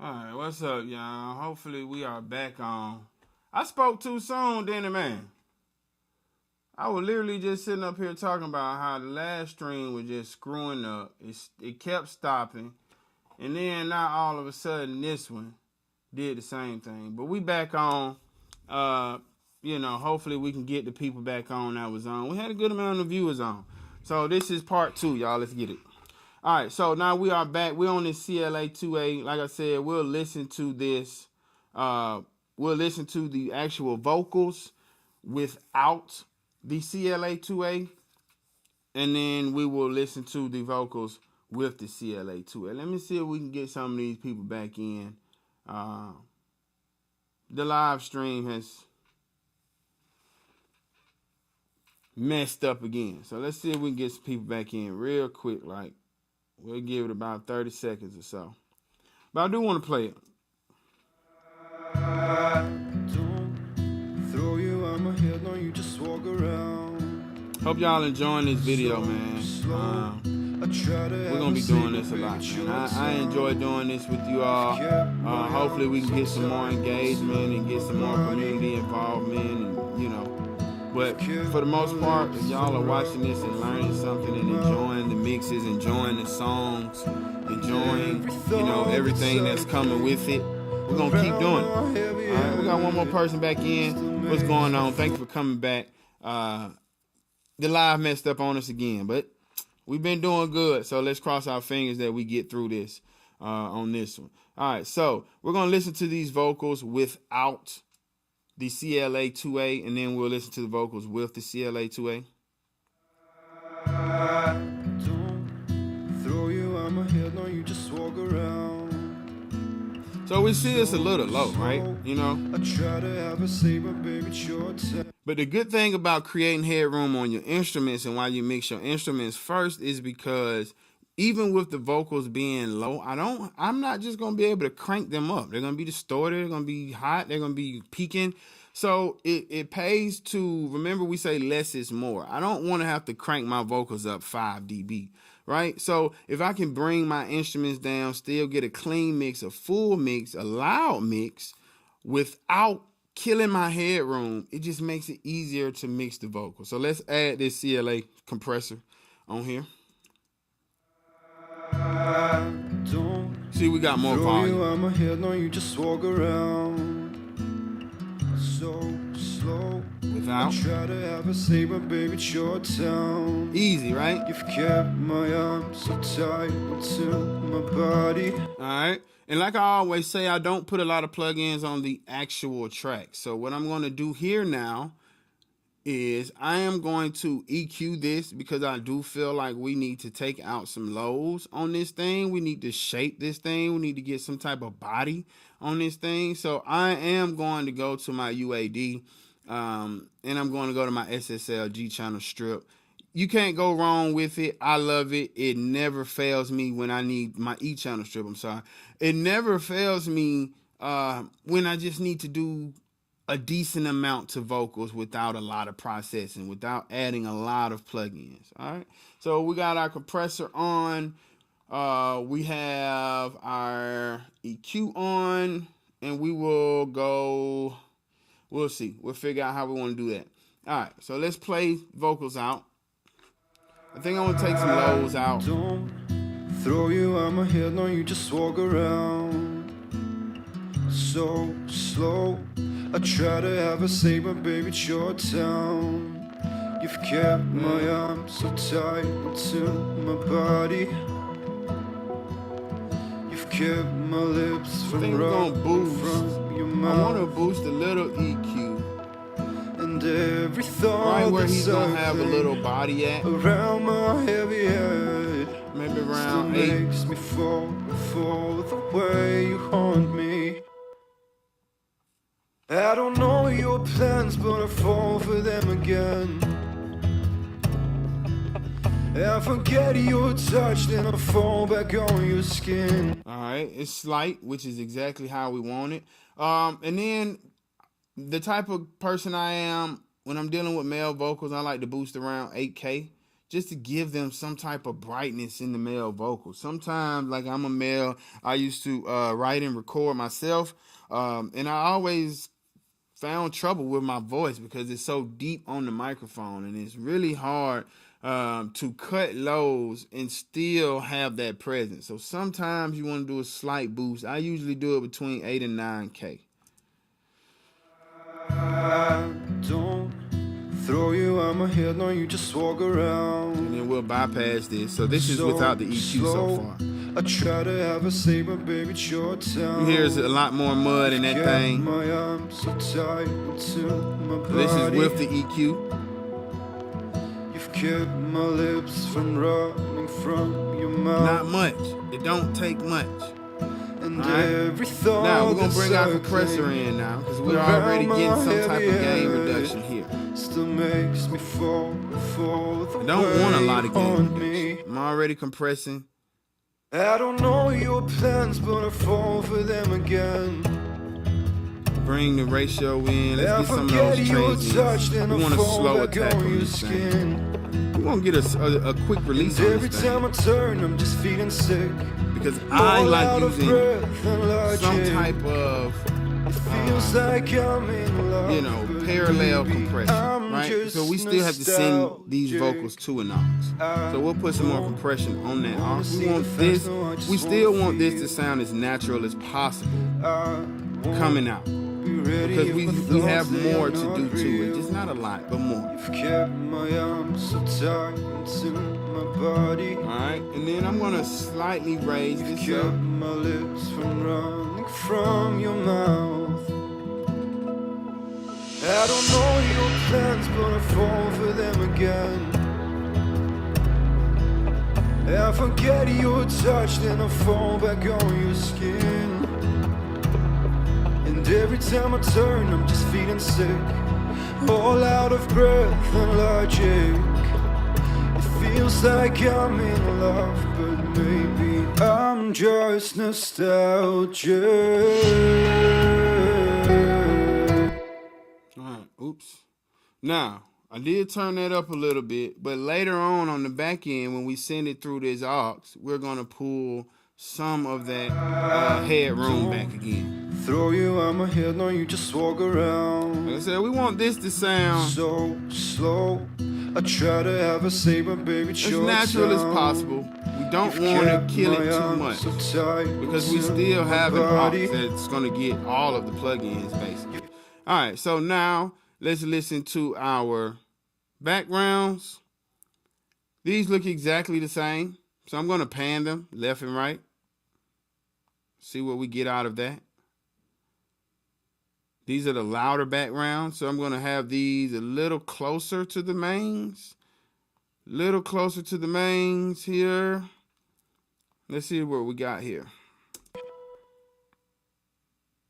Alright, what's up, y'all? Hopefully we are back on. I spoke too soon, didn't it, man? I was literally just sitting up here talking about how the last stream was just screwing up. It kept stopping. And then now all of a sudden this one did the same thing. But we back on. Hopefully we can get the people back on that was on. We had a good amount of viewers on. So this is part 2, y'all. Let's get it. All right, so now we are back. We're on this CLA 2A. Like I said, we'll listen to this. We'll listen to the actual vocals without the CLA 2A, and then we will listen to the vocals with the CLA 2A. Let me see if we can get some of these people back in. The live stream has messed up again. So let's see if we can get some people back in real quick, like. We'll give it about 30 seconds or so. But I do want to play it. Don't throw you on my head, no, you just walk around. Hope y'all enjoying this video, man. We're going to be doing this a lot, man. I enjoy doing this with you all. Hopefully we can get some more engagement and get some more community involvement and, But for the most part, if y'all are watching this and learning something and enjoying the mixes, enjoying the songs, enjoying, everything that's coming with it, we're going to keep doing it. All right, we got one more person back in. What's going on? Thank you for coming back. The live messed up on us again, but we've been doing good. So let's cross our fingers that we get through this on this one. All right, so we're going to listen to these vocals without the CLA 2A, and then we'll listen to the vocals with the CLA 2A. Don't throw you on my head, no, you just walk around. So we see it's a little low, right? I try to have a saber, baby, short. But the good thing about creating headroom on your instruments and why you mix your instruments first is because even with the vocals being low, I'm not just going to be able to crank them up. They're going to be distorted. They're going to be hot. They're going to be peaking. So it pays to, remember we say less is more. I don't want to have to crank my vocals up 5 dB, right? So if I can bring my instruments down, still get a clean mix, a full mix, a loud mix without killing my headroom, it just makes it easier to mix the vocals. So let's add this CLA compressor on here. See, we got more volume. On my head, no, you just walk around so slow. Without. I try to have a saber, baby, short town. Easy, right? You've kept my arms so tight to my body. All right. And like I always say, I don't put a lot of plugins on the actual track. So what I'm going to do here now is I am going to EQ this because I do feel like we need to take out some lows on this thing. We need to shape this thing. We need to get some type of body on this thing. So I am going to go to my UAD and I'm going to go to my SSL G channel strip. You can't go wrong with it. I love it. It never fails me when I need my E channel strip. I'm sorry. It never fails me when I just need to do a decent amount to vocals without a lot of processing, without adding a lot of plugins. All right. So we got our compressor on. We have our EQ on, and we will go. We'll see. We'll figure out how we want to do that. All right. So let's play vocals out. I think I want to take some lows out. Don't throw you on my head, no, you just walk around so slow. I try to have a saber, baby, short town. You've kept my arms so tight to my body. You've kept my lips from running from your mouth. I want to boost a little EQ. And every thought right where he's gonna have a little body at. Around my heavy head. Maybe around 8. Makes me fall the way you haunt me. I don't know your plans, but I fall for them again. I forget your touch, then I fall back on your skin. Alright, it's slight, which is exactly how we want it. And then the type of person I am, when I'm dealing with male vocals, I like to boost around 8K just to give them some type of brightness in the male vocal. Sometimes, like I'm a male, I used to write and record myself, and I always found trouble with my voice because it's so deep on the microphone, and it's really hard to cut lows and still have that presence. So sometimes you want to do a slight boost. I usually do it between 8 and 9K. I don't throw you on my head, no, you just walk around. And then we'll bypass this. So this is without the EQ so far. I try to have a say, but baby, it's your time. You hear a lot more mud in that thing. My arms so tight to my body. This is with the EQ. You've kept my lips from running from your mouth. Not much. It don't take much. And every thought now we're gonna bring our compressor in now because we're already getting some type of gain reduction here. Still makes me fall. I don't want a lot of gain reduction. I'm already compressing. I don't know your plans, but I fall for them again. Bring the ratio in. Let's get some of those changes. We want a slow attack on this thing. We want to get a quick release on this thing. Every time I turn, I'm just feeling sick. Because I like using some type of, you know, parallel compression, right? So we still have to send these vocals to an aux. So we'll put some more compression on that aux. We want this. We still want this to sound as natural as possible coming out. Because we have more to do to it. Just not a lot, but more. You've kept my arms so tight to my body. Alright, and then I'm gonna slightly raise this up. Kept my lips from running from your mouth. I don't know your plans, but I fall for them again. I forget your touch, then I fall back on your skin. And every time I turn, I'm just feeling sick, all out of breath and logic. It feels like I'm in love, but maybe I'm just nostalgic. Alright, oops. Now, I did turn that up a little bit, but later on the back end, when we send it through this aux, we're going to pull some of that headroom back again. Throw you on my head, no, you just walk around. Like I said, we want this to sound so slow. I try to have a say, but baby, it's as natural as possible. We don't want to kill it too much because we still have an aux that's going to get all of the plugins basically. All right, so now let's listen to our backgrounds. These look exactly the same, so I'm going to pan them left and right. See what we get out of that. These are the louder backgrounds, so I'm going to have these a little closer to the mains. Little closer to the mains here. Let's see what we got here.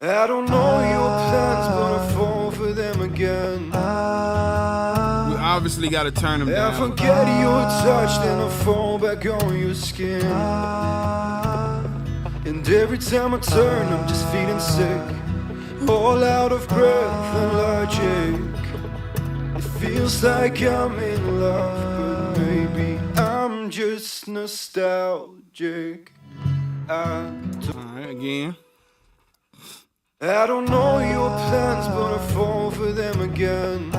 I don't know your plans, but I fall for them again. We obviously got to turn them down. I forget your touch, then I fall back on your skin. And every time I turn, I'm just feeling sick, all out of breath and logic. It feels like I'm in love, but maybe I'm just nostalgic. Alright, again. I don't know your plans, but I fall for them again.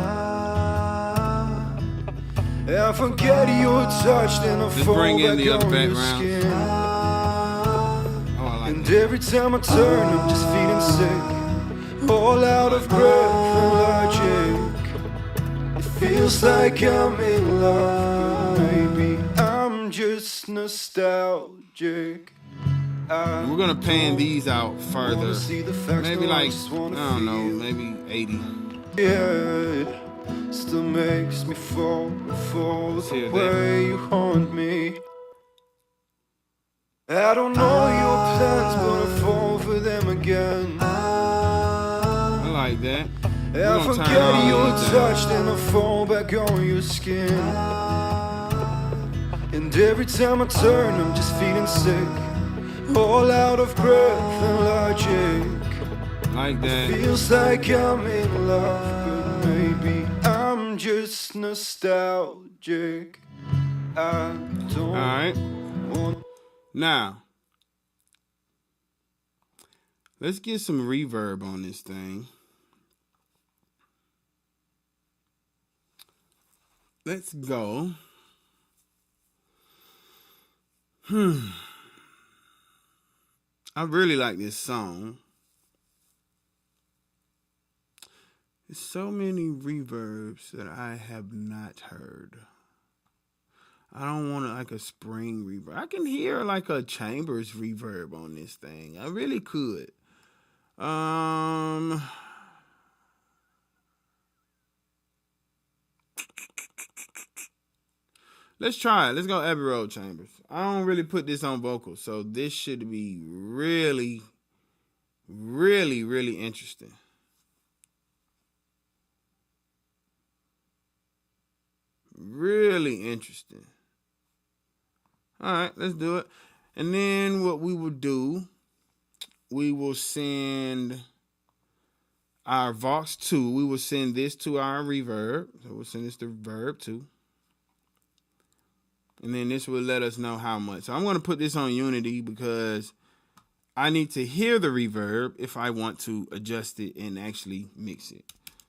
I forget your touch, then I fall back on your skin. And every time I turn, I'm just feeling sick, all out of breath and logic. It feels like I'm in love, but maybe I'm just nostalgic. We're gonna pan these out further, maybe like, I don't know, maybe 80. Yeah, it still makes me fall the way you haunt me. I don't know your plans, but I fall for them again. I like that. I forget your touch, then I fall back on your skin. And every time I turn, I'm just feeling sick, all out of breath and logic. Like that. It feels like I'm in love, but maybe I'm just nostalgic. Alright. Now, let's get some reverb on this thing. Let's go. I really like this song. There's so many reverbs that I have not heard. I don't want like a spring reverb. I can hear like a Chambers reverb on this thing. I really could. Let's try it. Let's go Abbey Road Chambers. I don't really put this on vocals, so this should be really, really, really interesting. Really interesting. All right, let's do it. And then what we will do, we will send our Vox 2. We will send this to our reverb. So we'll send this to Verb 2. And then this will let us know how much. So I'm going to put this on Unity because I need to hear the reverb if I want to adjust it and actually mix it.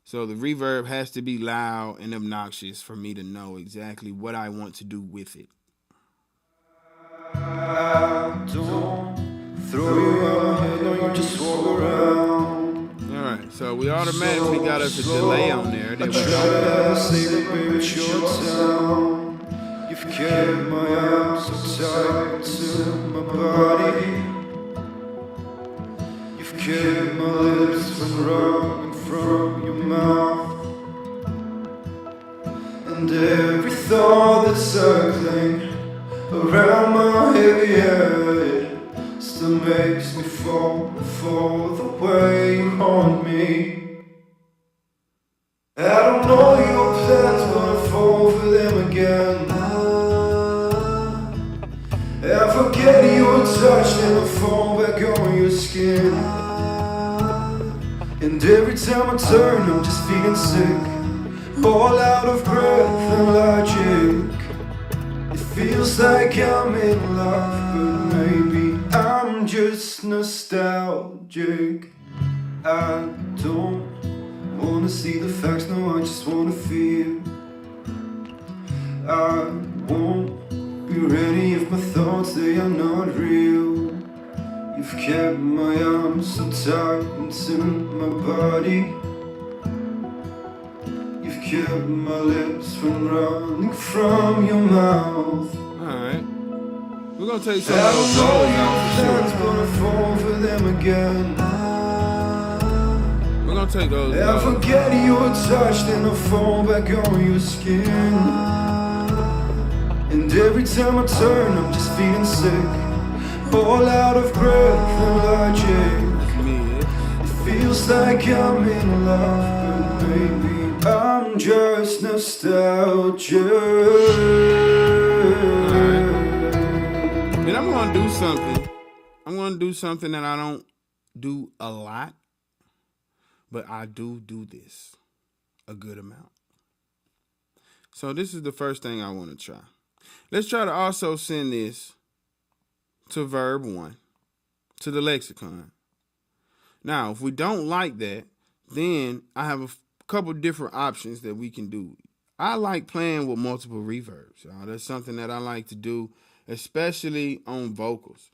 So the reverb has to be loud and obnoxious for me to know exactly what I want to do with it. Don't throw you out my head, no, you just walk around. Alright, so we automatically got us a delay on there. I try to have a secret, baby, it's your town. You've kept my arms so tight to my body. You've kept my lips from running from your mouth. And every thought that's circling around my heavy head still makes me fall for the way you haunt me. I don't know your plans, but I fall for them again. I forget your touch, then I fall back on your skin. And every time I turn, I'm just feeling sick, all out of breath and logic. It feels like I'm in love, but maybe I'm just nostalgic. I don't wanna see the facts, no, I just wanna feel. I won't be ready if my thoughts, they are not real. You've kept my arms so tight into my body. You've kept my lips from running from your mouth. Alright. We're gonna take some of those out for sure. Gonna fall for them again. We're gonna take those I out. forget your touch, then I fall back on your skin. And every time I turn, I'm just feeling sick, all out of breath and logic. It feels like I'm in love, but maybe I'm just nostalgic. And I'm gonna do something. I'm gonna do something that I don't do a lot, but I do this a good amount. So this is the first thing I want to try. Let's try to also send this to Verb 1, to the lexicon. Now, if we don't like that, then I have a couple different options that we can do. I like playing with multiple reverbs. That's something that I like to do, especially on vocals.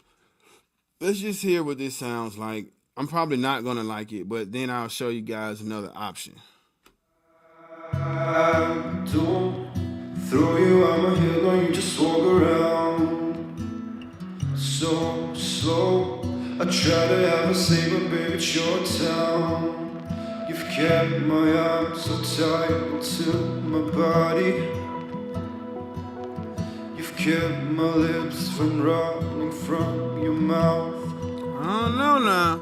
Let's just hear what this sounds like. I'm probably not going to like it, but then I'll show you guys another option. I don't throw you out my head, no, you just walk around so slow. I try to have a say, but baby, it's your town. You've kept my arms so tight to my body. You've kept my lips from running from your mouth. I don't know now.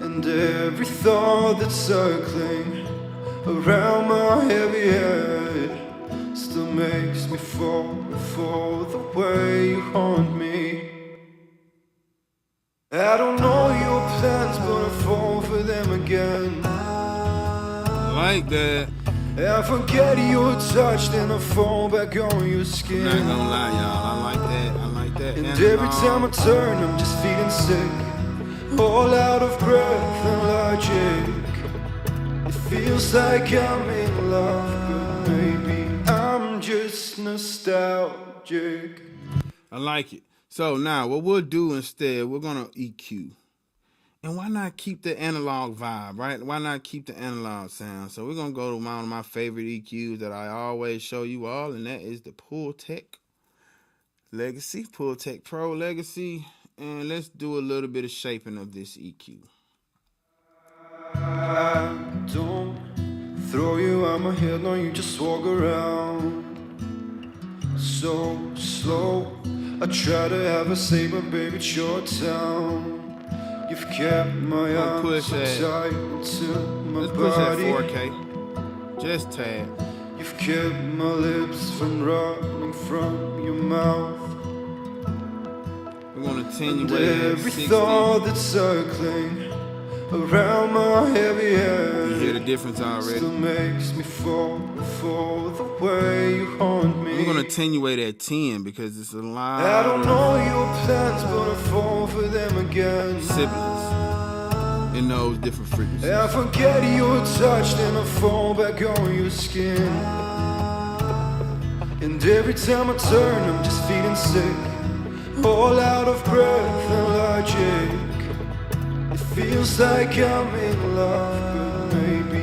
And every thought that's circling around my heavy head still makes me fall for the way you haunt me. I don't know your plans, but I fall for them again. I like that. I forget your touch, then I fall back on your skin. I'm not gonna lie, y'all. I like that. And every time I turn, I'm just feeling sick, all out of breath and logic. It feels like I'm in love, but maybe I'm just nostalgic. I like it. So now what we'll do instead, we're gonna EQ. And why not keep the analog vibe, right? Why not keep the analog sound? So we're gonna go to one of my favorite EQs that I always show you all, and that is the Pultec Legacy, Pultec Pro Legacy. And let's do a little bit of shaping of this EQ. I don't throw you out my head, no, you just walk around so slow. I try to have a say, but baby, it's your town. You've kept my arms so tight to my let's body. Push that 4K. Just tad. You've kept my lips from running from your mouth. We're gonna attenuate every 60. thought that's circling around my heavy head. You hear the difference already. Still makes me fall for the way you haunt me. We're gonna attenuate at 10 because it's a lot. I don't know your plans, but I fall for them again. Siblings in those different frequencies. I forget your touch, then I fall back on your skin. And every time I turn, I'm just feeling sick, all out of breath and logic. It feels like I'm in love, but maybe